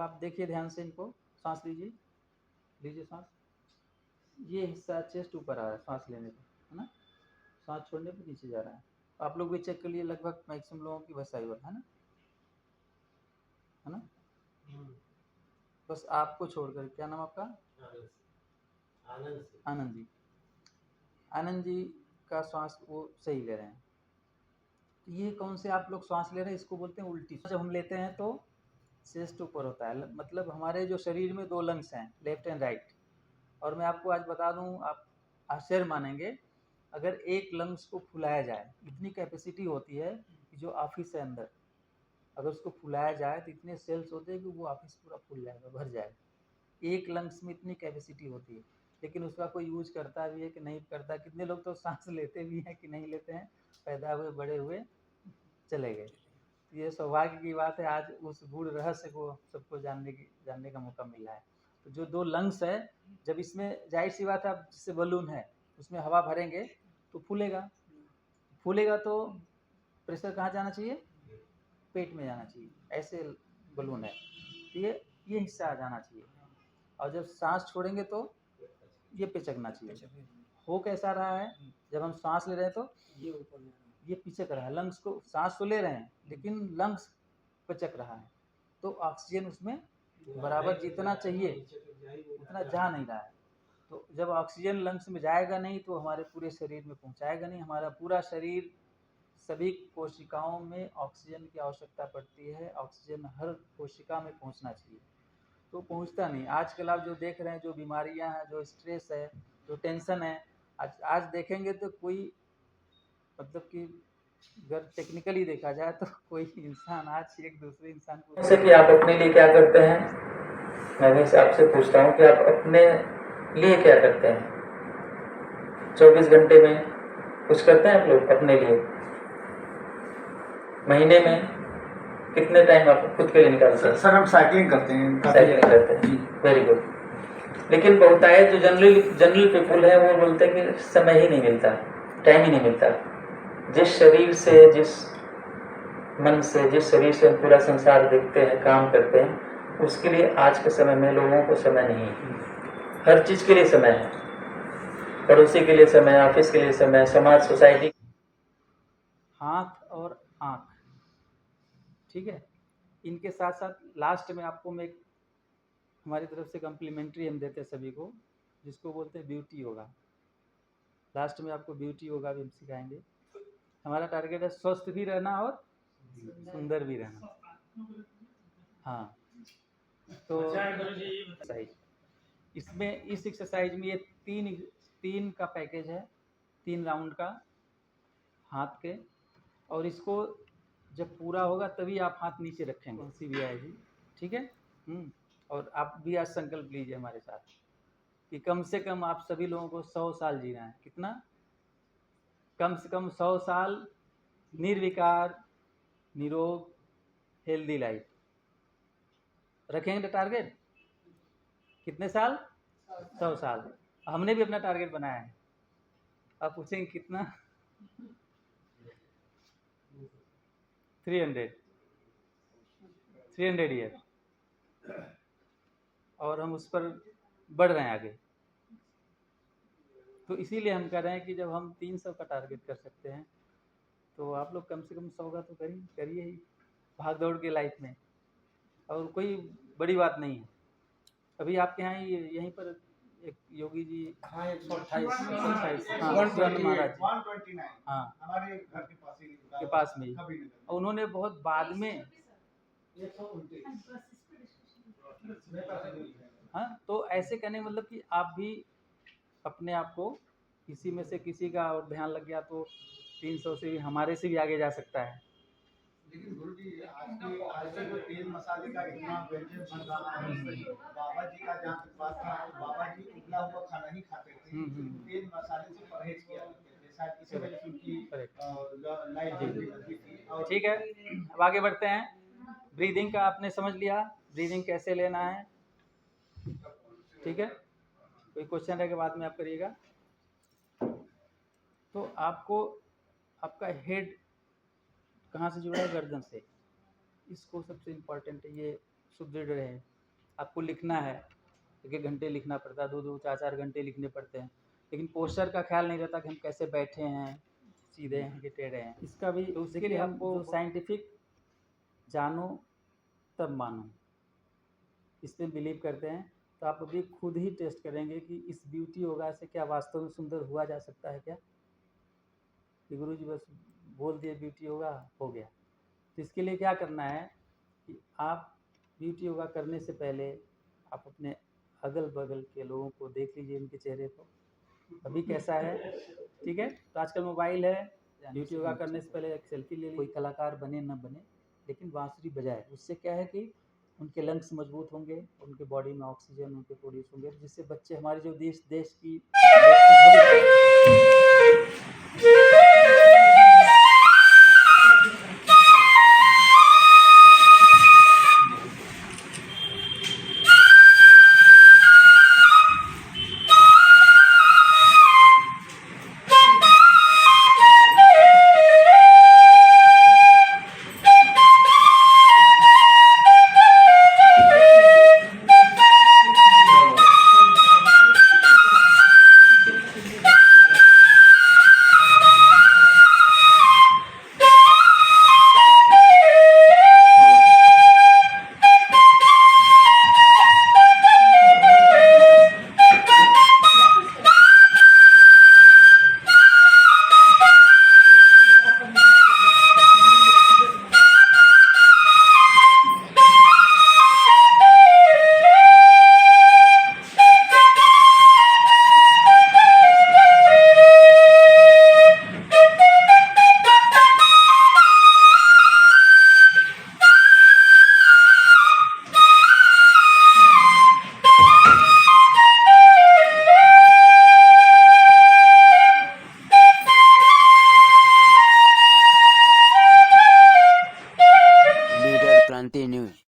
आप देखिए ध्यान से इनको, सांस लीजिए, लीजिए सांस। ये हिस्सा चेस्ट ऊपर आ रहा है सांस लेने पे, है ना, सांस छोड़ने पे नीचे जा रहा है। आप लोग भी चेक कर लिए, लगभग मैक्सिमम लोगों की वैसा ही हुआ है ना। बस आपको छोड़कर, क्या नाम आपका? आनंद जी। आनंद जी का श्वास वो सही ले रहे हैं। ये कौन से आप लोग श्वास ले रहे हैं, इसको बोलते हैं उल्टी। जब हम लेते हैं तो चेस्ट ऊपर होता है, मतलब हमारे जो शरीर में 2 लंग्स हैं, लेफ्ट एंड राइट। और मैं आपको आज बता दूं, आप आश्चर्य मानेंगे, अगर एक लंग्स को फुलाया जाए, इतनी कैपेसिटी होती है कि जो ऑफिस है अंदर, अगर उसको फुलाया जाए तो इतने सेल्स होते हैं कि वो ऑफिस पूरा फूल जाएगा, भर जाएगा। एक लंग्स में इतनी कैपेसिटी होती है, लेकिन उसका कोई यूज करता भी है कि नहीं करता। कितने लोग तो सांस लेते भी हैं कि नहीं लेते हैं, पैदा हुए बड़े हुए चले गए। ये सौभाग्य की बात है, आज उस गूढ़ रहस्य को सबको जानने का मौका मिला है। तो जो 2 लंग्स है, जब इसमें जाहिर सी बात है, अब जैसे बलून है उसमें हवा भरेंगे तो फूलेगा तो प्रेशर कहाँ जाना चाहिए, पेट में जाना चाहिए। ऐसे बलून है, तो ये हिस्सा जाना चाहिए। और जब सांस छोड़ेंगे तो ये पिचकना चाहिए। हो कैसा रहा है, जब हम सांस ले रहे हैं तो ये पिचक रहा है, लंग्स को, सांस तो ले रहे हैं लेकिन लंग्स पिचक रहा है, तो ऑक्सीजन उसमें बराबर जितना चाहिए उतना जा नहीं रहा है। तो जब ऑक्सीजन लंग्स में जाएगा नहीं तो हमारे पूरे शरीर में पहुंचाएगा नहीं। हमारा पूरा शरीर, सभी कोशिकाओं में ऑक्सीजन की आवश्यकता पड़ती है, ऑक्सीजन हर कोशिका में पहुंचना चाहिए, तो पहुंचता नहीं। आजकल आप जो देख रहे हैं, जो बीमारियां हैं, जो स्ट्रेस है, जो टेंशन है, आज देखेंगे तो कोई, मतलब कि अगर टेक्निकली देखा जाए तो कोई इंसान आज एक दूसरे इंसान को जैसे कि आप अपने लिए क्या करते हैं, मैं भी आपसे पूछता हूँ कि आप अपने लिए क्या करते हैं? 24 घंटे में कुछ करते हैं आप लोग अपने लिए? महीने में कितने टाइम आप खुद के लिए निकालते हैं? सर हम साइकिलिंग करते हैं। साइकिलिंग करते हैं, वेरी गुड। लेकिन बहुत आए जो जनरल पीपुल है, वो बोलते हैं कि समय ही नहीं मिलता, टाइम ही नहीं मिलता। जिस शरीर से, जिस मन से, जिस शरीर से हम पूरा संसार देखते हैं, काम करते हैं, उसके लिए आज के समय में लोगों को समय नहीं है। हर चीज के लिए समय है, पड़ोसी के लिए समय, ऑफिस के लिए समय, समाज, सोसाइटी। हाथ और आँख, ठीक है। इनके साथ साथ लास्ट में आपको मैं हमारी तरफ से कम्प्लीमेंट्री हम देते हैं सभी को, जिसको बोलते हैं ब्यूटी योगा। लास्ट में आपको ब्यूटी योगा भी हम सिखाएंगे। हमारा टारगेट है स्वस्थ भी रहना और सुंदर भी रहना। हाँ, तो इसमें, इस एक्सरसाइज में ये तीन का पैकेज है, 3 राउंड का हाथ के। और इसको जब पूरा होगा तभी आप हाथ नीचे रखेंगे, हंसी भी आएगी, ठीक है। और आप भी आज संकल्प लीजिए हमारे साथ कि कम से कम आप सभी लोगों को 100 साल जीना है। कितना? कम से कम 100 साल निर्विकार, निरोग, हेल्दी लाइफ रखेंगे टारगेट। कितने साल? 100 साल। हमने भी अपना टारगेट बनाया है। आप पूछेंगे कितना? 300 ईयर, और हम उस पर बढ़ रहे हैं आगे। तो इसीलिए हम कह रहे हैं कि जब हम 300 का टारगेट कर सकते हैं, तो आप लोग कम से कम 100 का तो करिए ही, भाग दौड़ के लाइफ में। और कोई बड़ी बात नहीं है। अभी आपके यहाँ यहीं पर एक योगी जी, 128 महाराज, हाँ, हमारे घर के पास में ही, और उन्होंने बहुत बाद में, हाँ, तो ऐसे कहने मतलब कि आप भी अपने आप को, किसी में से किसी का और ध्यान लग गया तो 300 से भी, हमारे से भी आगे जा सकता है। लेकिन गुरु जी आज के जो तेल मसाले का इतना व्यंजन बन रहा है, बाबा जी का जहाँ तक बात था, बाबा जी उबला हुआ खाना ही खाते थे, तेल मसाले से परहेज किया करते थे, शायद इसी वजह से उनकी लाइफ जल्दी थी। ठीक है, अब आगे बढ़ते हैं। ब्रीदिंग का आपने समझ लिया, ब्रीदिंग कैसे लेना है, ठीक है। कोई क्वेश्चन रहे के बाद में आप करिएगा। तो आपको, आपका हेड कहाँ से जुड़ा है? गर्दन से। इसको सबसे इम्पोर्टेंट है, ये सुदृढ़ रहे, आपको लिखना है, 1-1 घंटे लिखना पड़ता है, 2-2 4-4 घंटे लिखने पड़ते हैं, लेकिन पोस्चर का ख्याल नहीं रहता कि हम कैसे बैठे हैं, सीधे हैं कि टेढ़े हैं। इसका भी तो उसके लिए हमको जो साइंटिफिक जानो तब मानो, इस पे बिलीव करते हैं। तो आप अभी खुद ही टेस्ट करेंगे कि इस ब्यूटी योगा से क्या वास्तव में सुंदर हुआ जा सकता है क्या? कि गुरु जी बस बोल दिए ब्यूटी योगा हो गया। तो इसके लिए क्या करना है कि आप ब्यूटी योगा करने से पहले आप अपने अगल बगल के लोगों को देख लीजिए, उनके चेहरे को अभी कैसा है, ठीक है। तो आजकल मोबाइल है, ब्यूटी योगा करने से पहले एक सेल्फी ले लीजिए। कोई कलाकार बने न बने, लेकिन बांसुरी बजाए, उससे क्या है कि उनके लंग्स मजबूत होंगे, उनके बॉडी में ऑक्सीजन उनके प्रोड्यूस होंगे, जिससे बच्चे हमारे जो देश की भविष्य